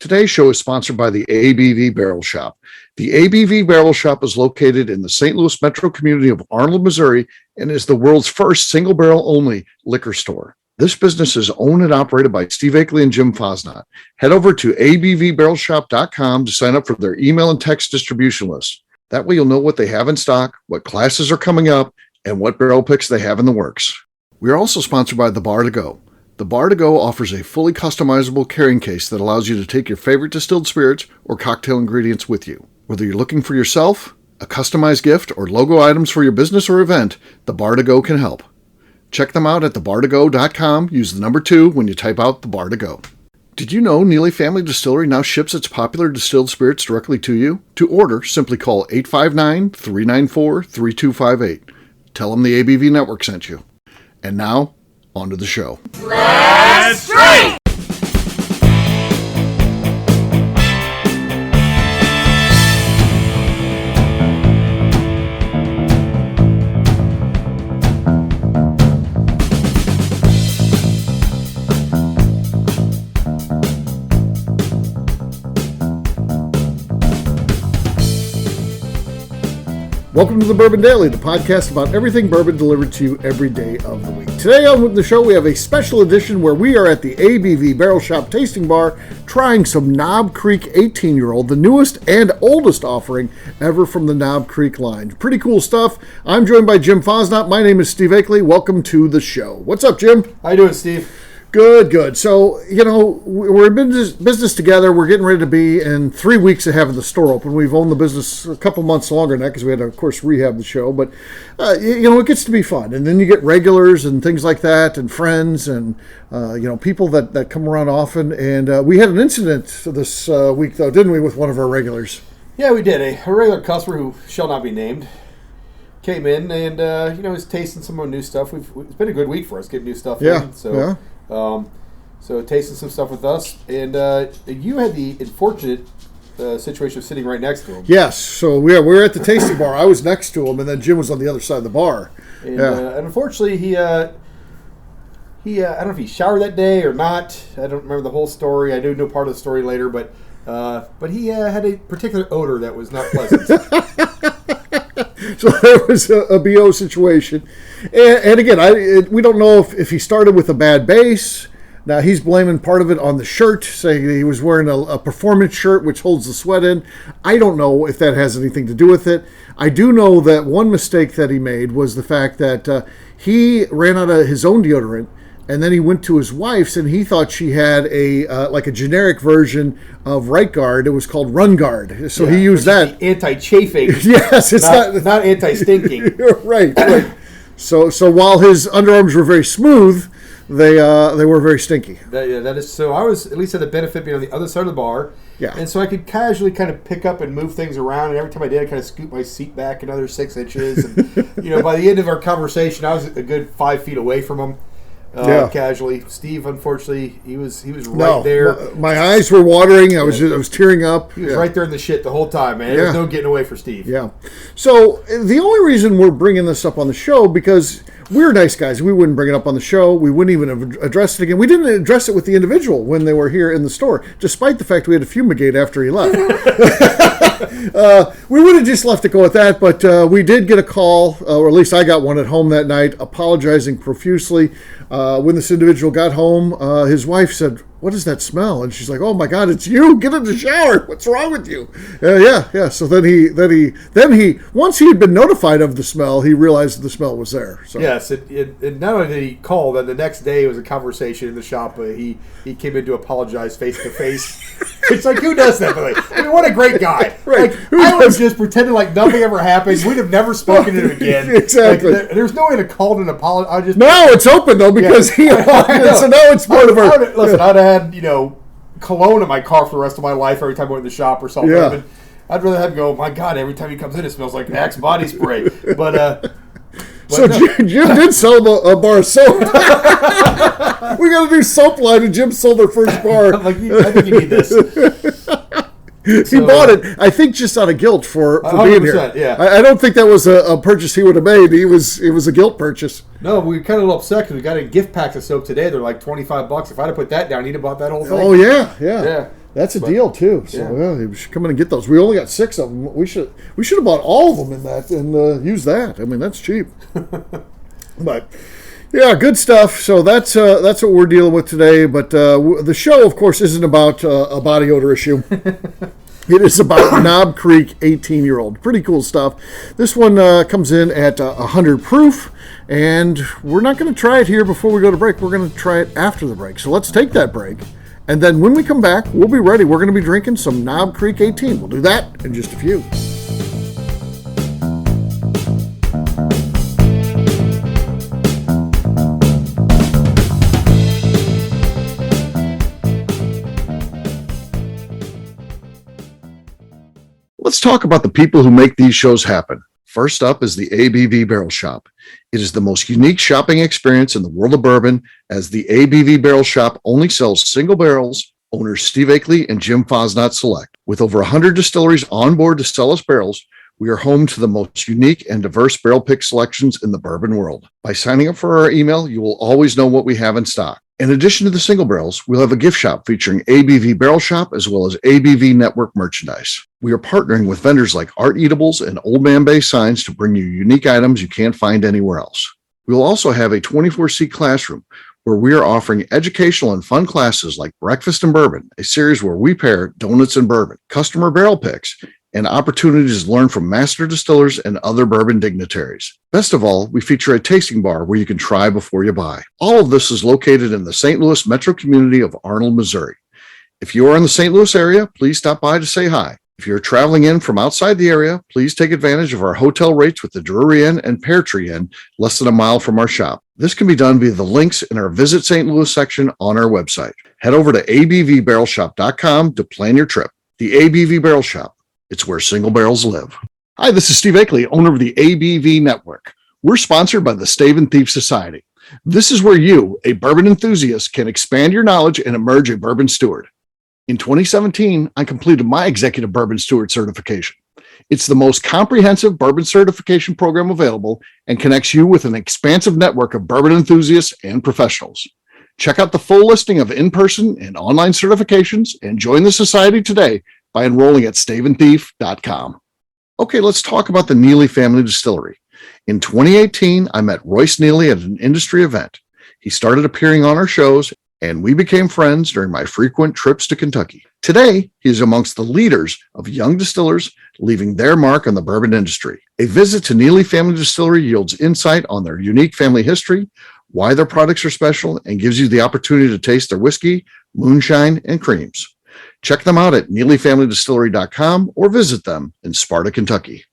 Today's show is sponsored by the ABV Barrel Shop. The ABV Barrel Shop is located in the St. Louis metro community of Arnold, Missouri, and is the world's first single barrel only liquor store. This business is owned and operated by Steve Akeley and Jim Fosnot. Head over to abvbarrelshop.com to sign up for their email and text distribution list. That way you'll know what they have in stock, what classes are coming up, and what barrel picks they have in the works. We are also sponsored by The Bar to Go. The Bar to Go offers a fully customizable carrying case that allows you to take your favorite distilled spirits or cocktail ingredients with you. Whether you're looking for yourself, a customized gift, or logo items for your business or event, The Bar to Go can help. Check them out at thebar2go.com. Use the number 2 when you type out The Bar to Go. Did you know Neely Family Distillery now ships its popular distilled spirits directly to you? To order, simply call 859-394-3258. Tell them the ABV Network sent you. And now, on to the show. Let's drink! Welcome to the Bourbon Daily, the podcast about everything bourbon delivered to you every day of the week. Today on the show, we have a special edition where we are at the ABV Barrel Shop tasting bar trying some Knob Creek 18-year-old, the newest and oldest offering ever from the Knob Creek line. Pretty cool stuff. I'm joined by Jim Fosnot. My name is Steve Akeley. Welcome to the show. What's up, Jim? How you doing, Steve? Good. So, we're in business together. We're getting ready to be in 3 weeks of having the store open. We've owned the business a couple months longer than that because we had to, of course, rehab the show. But, it gets to be fun. And then you get regulars and things like that and friends and, people that come around often. And we had an incident this week, though, didn't we, with one of our regulars? Yeah, we did. A regular customer who shall not be named came in and, was tasting some more new stuff. It's been a good week for us getting new stuff in. So tasting some stuff with us, and you had the unfortunate situation of sitting right next to him. Yes, so we were at the tasting bar. I was next to him, and then Jim was on the other side of the bar. And unfortunately, he I don't know if he showered that day or not. I don't remember the whole story. I do know part of the story later, but he had a particular odor that was not pleasant. So there was a BO situation. And again, we don't know if he started with a bad base. Now, he's blaming part of it on the shirt, saying that he was wearing a performance shirt, which holds the sweat in. I don't know if that has anything to do with it. I do know that one mistake that he made was the fact that he ran out of his own deodorant, and then he went to his wife's, and he thought she had a generic version of Right Guard. It was called Run Guard. So he used that. Anti-chafing. Yes, it's not anti-stinking. Right. So while his underarms were very smooth, they were very stinky. That is so. I was at least had the benefit being on the other side of the bar. Yeah. And so I could casually kind of pick up and move things around. And every time I did, I kind of scoot my seat back another 6 inches. And, by the end of our conversation, I was a good 5 feet away from him. Casually. Steve, unfortunately, he was right there. My eyes were watering. I was tearing up. He was right there in the shit the whole time, man. There was no getting away for Steve. Yeah. So the only reason we're bringing this up on the show, because we're nice guys. We wouldn't bring it up on the show. We wouldn't even address it again. We didn't address it with the individual when they were here in the store, despite the fact we had to fumigate after he left. We would have just left it go at that, but we did get a call, or at least I got one at home that night, apologizing profusely. When this individual got home, his wife said, "What is that smell?" And she's like, "Oh my God, it's you! Get in the shower! What's wrong with you?" Yeah. So then he once he had been notified of the smell, he realized the smell was there. So. Yes, it not only did he call, then the next day it was a conversation in the shop. He came in to apologize face to face. It's like, who does that? I mean, what a great guy! Right? I would have just pretended like nothing ever happened. We'd have never spoken to him again. Exactly. There's no way to call and apologize. Now it's open though because he. So now it's part of our. Listen, I'd have had cologne in my car for the rest of my life every time I went to the shop or something. Yeah. I'd rather have him go, my God, every time he comes in it smells like Axe body spray. But so no. Jim did sell a bar of soap. We got a new soap line, and Jim sold their first bar. I think you need this. He bought it, I think, just out of guilt for being here. Yeah. I don't think that was a purchase he would have made. It was a guilt purchase. No, we were kind of a little upset because we got a gift pack of soap today. They're like $25. If I'd have put that down, he'd have bought that whole thing. Oh, yeah. That's a deal too. So you should come in and get those. We only got 6 of them. We should have bought all of them in that and use that. I mean, that's cheap. But yeah, good stuff. So that's what we're dealing with today. But the show, of course, isn't about a body odor issue. It is about Knob Creek 18-year-old. Pretty cool stuff. This one comes in at 100 proof, and we're not going to try it here before we go to break. We're going to try it after the break. So let's take that break. And then when we come back, we'll be ready. We're going to be drinking some Knob Creek 18. We'll do that in just a few. Let's talk about the people who make these shows happen. First up is the ABV Barrel Shop. It is the most unique shopping experience in the world of bourbon, as the ABV Barrel Shop only sells single barrels. Owners Steve Akeley and Jim Fosnot select. With over 100 distilleries on board to sell us barrels, we are home to the most unique and diverse barrel pick selections in the bourbon world. By signing up for our email, you will always know what we have in stock. In addition to the single barrels, we'll have a gift shop featuring ABV Barrel Shop as well as ABV Network merchandise. We are partnering with vendors like Art Eatables and Old Man Bay Signs to bring you unique items you can't find anywhere else. We will also have a 24-seat classroom where we are offering educational and fun classes like Breakfast and Bourbon, a series where we pair donuts and bourbon, customer barrel picks, and opportunities to learn from master distillers and other bourbon dignitaries. Best of all, we feature a tasting bar where you can try before you buy. All of this is located in the St. Louis metro community of Arnold, Missouri. If you are in the St. Louis area, please stop by to say hi. If you're traveling in from outside the area, please take advantage of our hotel rates with the Drury Inn and Pear Tree Inn, less than a mile from our shop. This can be done via the links in our Visit St. Louis section on our website. Head over to abvbarrelshop.com to plan your trip. The ABV Barrel Shop. It's where single barrels live. Hi, this is Steve Akeley, owner of the ABV Network. We're sponsored by the Stave and Thief Society. This is where you, a bourbon enthusiast, can expand your knowledge and emerge a bourbon steward. In 2017, I completed my Executive Bourbon Steward certification. It's the most comprehensive bourbon certification program available and connects you with an expansive network of bourbon enthusiasts and professionals. Check out the full listing of in-person and online certifications and join the society today by enrolling at staveandthief.com. Okay, let's talk about the Neely family distillery. In 2018, I met Royce Neely at an industry event. He started appearing on our shows, and we became friends during my frequent trips to Kentucky. Today, he is amongst the leaders of young distillers leaving their mark on the bourbon industry. A visit to Neely Family Distillery yields insight on their unique family history, why their products are special, and gives you the opportunity to taste their whiskey, moonshine, and creams. Check them out at NeelyFamilyDistillery.com or visit them in Sparta, Kentucky.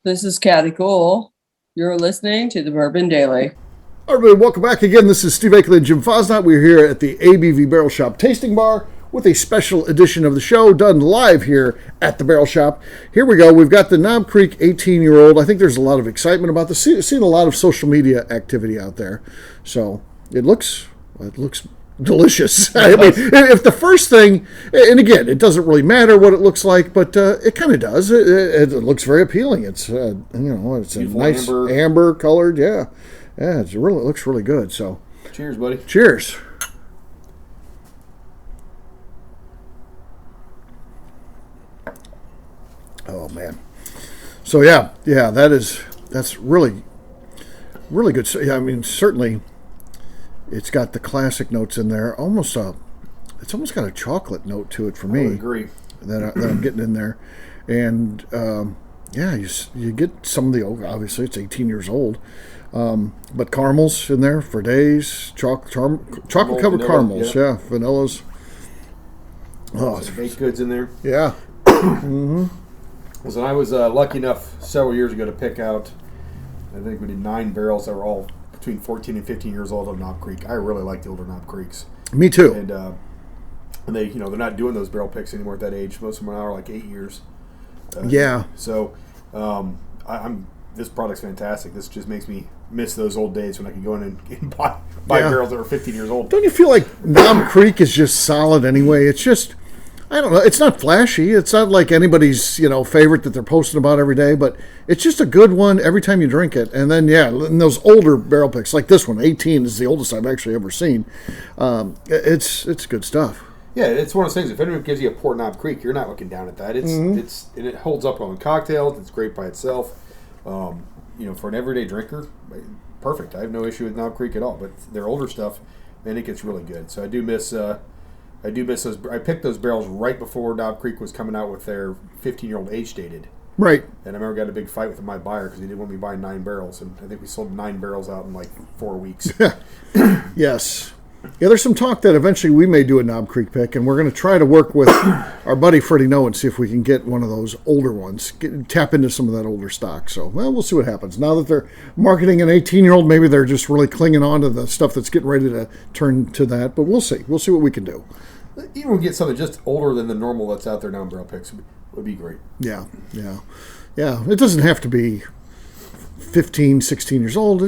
This is Kathy Cole. You're listening to the Bourbon Daily. All right, welcome back again. This is Steve Akeley and Jim Fosnot. We're here at the ABV Barrel Shop Tasting Bar with a special edition of the show done live here at the Barrel Shop. Here we go. We've got the Knob Creek 18-year-old. I think there's a lot of excitement about this. Seeing a lot of social media activity out there. So it looks delicious. I mean, if the first thing, and again, it doesn't really matter what it looks like, but it kind of does. It looks very appealing. It's it's a nice amber colored. Yeah, it looks really good. So, cheers, buddy. Cheers. Oh man. So that's really good. So, yeah, I mean, certainly. It's got the classic notes in there. It's almost got a chocolate note to it for me. I would agree. That I'm getting in there, and you get some of the obviously it's 18 years old, but caramels in there for days. Chocolate covered caramels, yeah, vanillas. Oh, some baked goods in there. Yeah. Mm-hmm. So I was lucky enough several years ago to pick out. I think we did 9 barrels that were all between 14 and 15 years old of Knob Creek. I really like the older Knob Creeks. Me too. And they, they're not doing those barrel picks anymore at that age. Most of them are like 8 years. Yeah. So, this product's fantastic. This just makes me miss those old days when I could go in and buy barrels that were 15 years old. Don't you feel like Knob Creek is just solid anyway? It's just, I don't know. It's not flashy. It's not like anybody's, favorite that they're posting about every day, but it's just a good one every time you drink it. And then, and those older barrel picks, like this one, 18 is the oldest I've actually ever seen. It's good stuff. Yeah, it's one of those things. If anyone gives you a Port Knob Creek, you're not looking down at that. It holds up on cocktails. It's great by itself. For an everyday drinker, perfect. I have no issue with Knob Creek at all. But their older stuff, man, it gets really good. So I do miss those. I picked those barrels right before Knob Creek was coming out with their 15-year-old age dated. Right. And I remember got a big fight with my buyer because he didn't want me buying 9 barrels, and I think we sold 9 barrels out in like 4 weeks. Yes. Yeah, there's some talk that eventually we may do a Knob Creek pick, and we're going to try to work with our buddy Freddie Noe and see if we can get one of those older ones, tap into some of that older stock. So, we'll see what happens. Now that they're marketing an 18-year-old, maybe they're just really clinging on to the stuff that's getting ready to turn to that. But we'll see. We'll see what we can do. Even get something just older than the normal that's out there now in barrel picks would be great. Yeah. It doesn't have to be 15, 16 years old,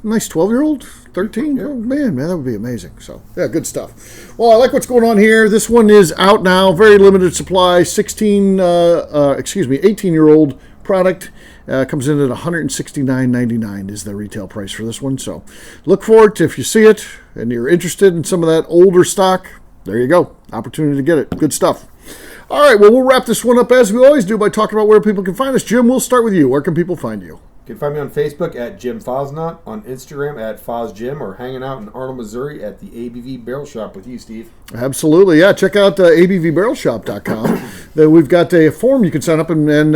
nice 12-year-old, 13. Yeah. Oh, man, that would be amazing. So, good stuff. Well, I like what's going on here. This one is out now, very limited supply, 18-year-old product. Comes in at $169.99 is the retail price for this one. So, look for it if you see it and you're interested in some of that older stock. There you go. Opportunity to get it. Good stuff. All right, well, we'll wrap this one up as we always do by talking about where people can find us. Jim, we'll start with you. Where can people find you? You can find me on Facebook at Jim Fosnot, on Instagram at FosJim, or hanging out in Arnold, Missouri at the ABV Barrel Shop with you, Steve. Absolutely, yeah. Check out abvbarrelshop.com. We've got a form you can sign up, and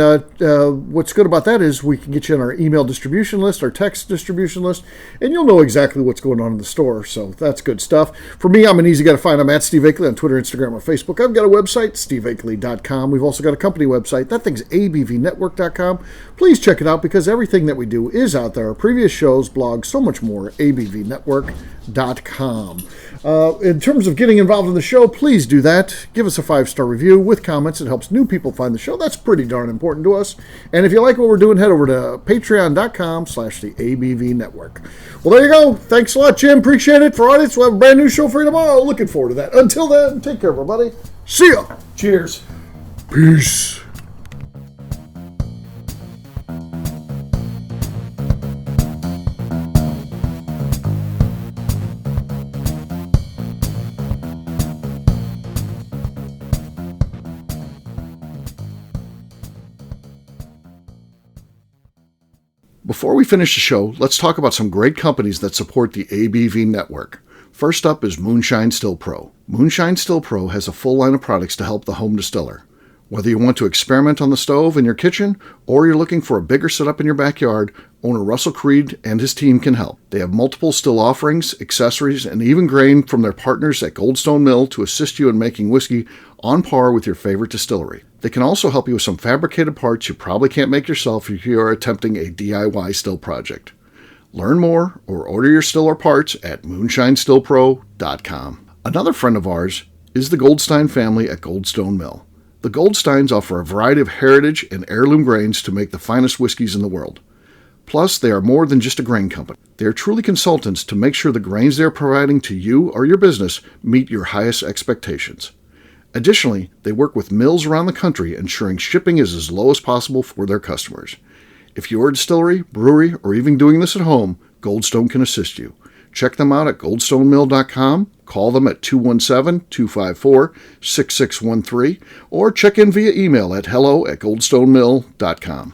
what's good about that is we can get you on our email distribution list, our text distribution list, and you'll know exactly what's going on in the store. So that's good stuff. For me, I'm an easy guy to find. I'm at Steve Akeley on Twitter, Instagram, or Facebook. I've got a website, steveakeley.com. We've also got a company website. That thing's abvnetwork.com. Please check it out because everything that we do is out there. Our previous shows, blogs, so much more, abvnetwork.com. In terms of getting involved in the show, please do that. Give us a 5-star review with comments. It helps new people find the show. That's pretty darn important to us. And if you like what we're doing, head over to patreon.com/the ABV Network. Well, there you go. Thanks a lot, Jim. Appreciate it. For audience, we'll have a brand new show for you tomorrow. Looking forward to that. Until then, take care, everybody. See ya. Cheers. Peace. Before we finish the show, let's talk about some great companies that support the ABV network. First up is Moonshine Still Pro. Moonshine Still Pro has a full line of products to help the home distiller. Whether you want to experiment on the stove in your kitchen or you're looking for a bigger setup in your backyard, owner Russell Creed and his team can help. They have multiple still offerings, accessories, and even grain from their partners at Goldstone Mill to assist you in making whiskey on par with your favorite distillery. They can also help you with some fabricated parts you probably can't make yourself if you are attempting a DIY still project. Learn more or order your still or parts at moonshinestillpro.com. Another friend of ours is the Goldstein family at Goldstone Mill. The Goldsteins offer a variety of heritage and heirloom grains to make the finest whiskeys in the world. Plus, they are more than just a grain company. They are truly consultants to make sure the grains they are providing to you or your business meet your highest expectations. Additionally, they work with mills around the country, ensuring shipping is as low as possible for their customers. If you're a distillery, brewery, or even doing this at home, Goldstone can assist you. Check them out at goldstonemill.com, call them at 217-254-6613, or check in via email at hello@goldstonemill.com.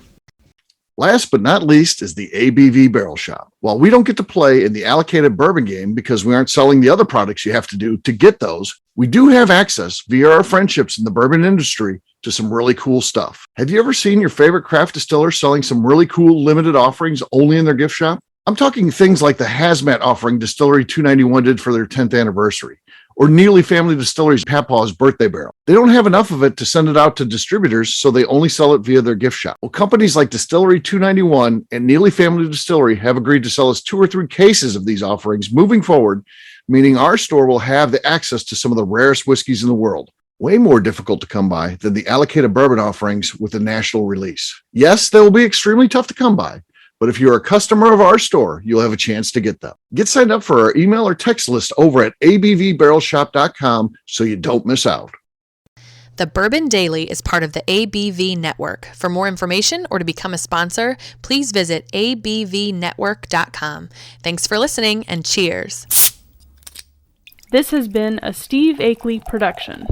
Last but not least is the ABV Barrel Shop. While we don't get to play in the allocated bourbon game because we aren't selling the other products you have to do to get those, we do have access via our friendships in the bourbon industry to some really cool stuff. Have you ever seen your favorite craft distiller selling some really cool limited offerings only in their gift shop? I'm talking things like the hazmat offering Distillery 291 did for their 10th anniversary, or Neely Family Distillery's Papaw's birthday barrel. They don't have enough of it to send it out to distributors, so they only sell it via their gift shop. Well, companies like Distillery 291 and Neely Family Distillery have agreed to sell us 2 or 3 cases of these offerings moving forward, meaning our store will have the access to some of the rarest whiskeys in the world. Way more difficult to come by than the allocated bourbon offerings with a national release. Yes, they will be extremely tough to come by, But if you're a customer of our store, you'll have a chance to get them. Get signed up for our email or text list over at abvbarrelshop.com so you don't miss out. The Bourbon Daily is part of the ABV Network. For more information or to become a sponsor, please visit abvnetwork.com. Thanks for listening and cheers. This has been a Steve Akeley production.